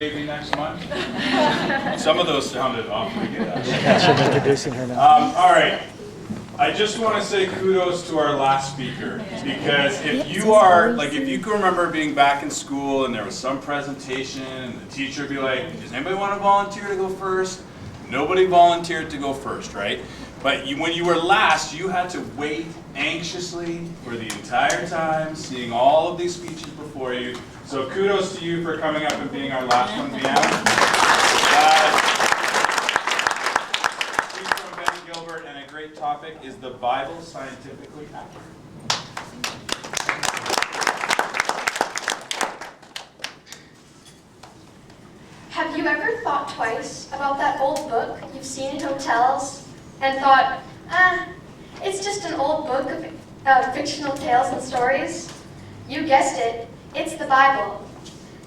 Maybe next month. Some of those sounded awfully good. I'm introducing her now. All right. I just want to say kudos to our last speaker, because if you can remember being back in school and there was some presentation and the teacher would be like, does anybody want to volunteer to go first? Nobody volunteered to go first, right? But when you were last, you had to wait anxiously for the entire time, seeing all of these speeches before you. So kudos to you for coming up and being our last one, Vianna. She's from Ben Gilbert, and a great topic is the Bible scientifically accurate. Have you ever thought twice about that old book you've seen in hotels and thought, it's just an old book of fictional tales and stories? You guessed it, it's the Bible.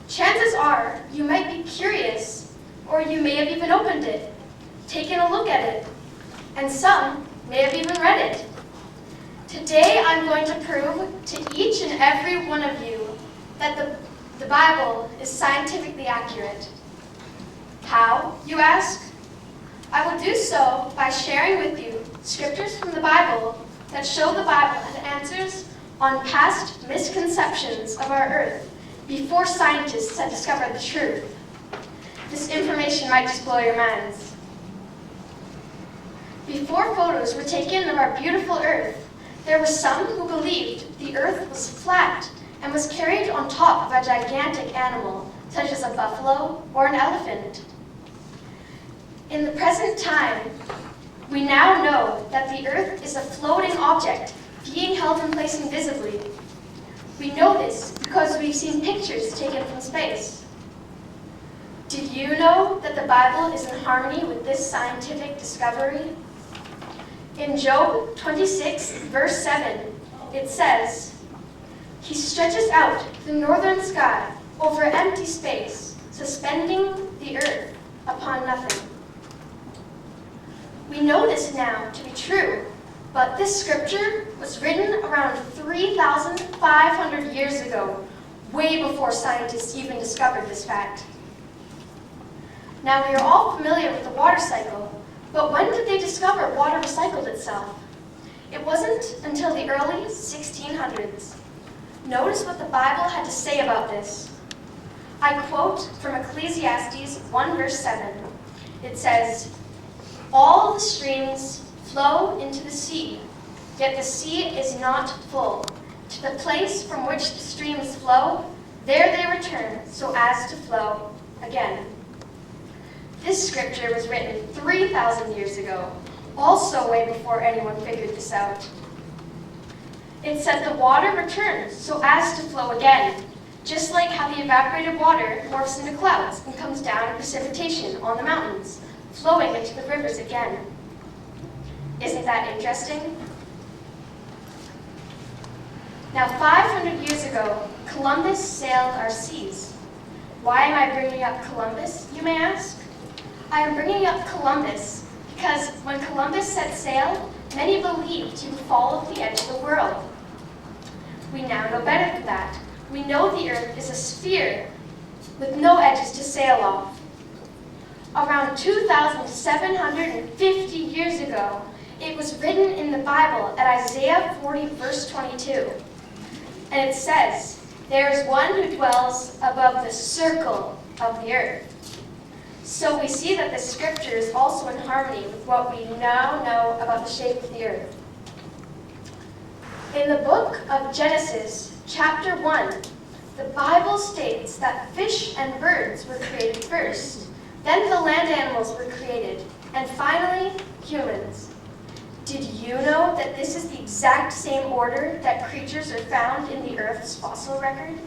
Chances are you might be curious, or you may have even opened it, taken a look at it, and some may have even read it. Today I'm going to prove to each and every one of you that the Bible is scientifically accurate. How, you ask? I will do so by sharing with you scriptures from the Bible that show the Bible had answers on past misconceptions of our earth before scientists had discovered the truth. This information might just blow your minds. Before photos were taken of our beautiful earth, there were some who believed the earth was flat and was carried on top of a gigantic animal, such as a buffalo or an elephant. In the present time, we now know that the earth is a floating object being held in place invisibly. We know this because we've seen pictures taken from space. Did you know that the Bible is in harmony with this scientific discovery? In Job 26, verse 7, it says, "He stretches out the northern sky over empty space, suspending the earth upon nothing." We know this now to be true, but this scripture was written around 3,500 years ago, way before scientists even discovered this fact. Now we are all familiar with the water cycle, but when did they discover water recycled itself? It wasn't until the early 1600s. Notice what the Bible had to say about this. I quote from Ecclesiastes 1 verse 7. It says, "All the streams flow into the sea, yet the sea is not full. To the place from which the streams flow, there they return, so as to flow again." This scripture was written 3,000 years ago, also way before anyone figured this out. It said the water returns so as to flow again, just like how the evaporated water morphs into clouds and comes down in precipitation on the mountains, flowing into the rivers again. Isn't that interesting? Now, 500 years ago, Columbus sailed our seas. Why am I bringing up Columbus, you may ask? I am bringing up Columbus because when Columbus set sail, many believed he would fall off the edge of the world. We now know better than that. We know the earth is a sphere with no edges to sail off. Around 2,750 years ago, it was written in the Bible at Isaiah 40 verse 22. And it says, "There is one who dwells above the circle of the earth." So we see that the scripture is also in harmony with what we now know about the shape of the earth. In the book of Genesis, chapter 1, the Bible states that fish and birds were created first, then the land animals were created, and finally, humans. Did you know that this is the exact same order that creatures are found in the Earth's fossil record?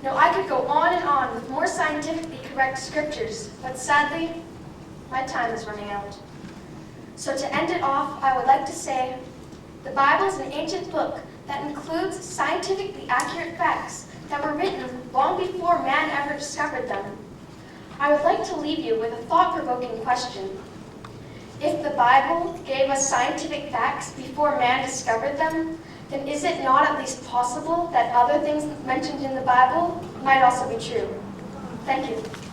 Now, I could go on and on with more scientifically correct scriptures, but sadly, my time is running out. So to end it off, I would like to say, the Bible is an ancient book that includes scientifically accurate facts that were written long before man ever discovered them. I would like to leave you with a thought-provoking question. If the Bible gave us scientific facts before man discovered them, then is it not at least possible that other things mentioned in the Bible might also be true? Thank you.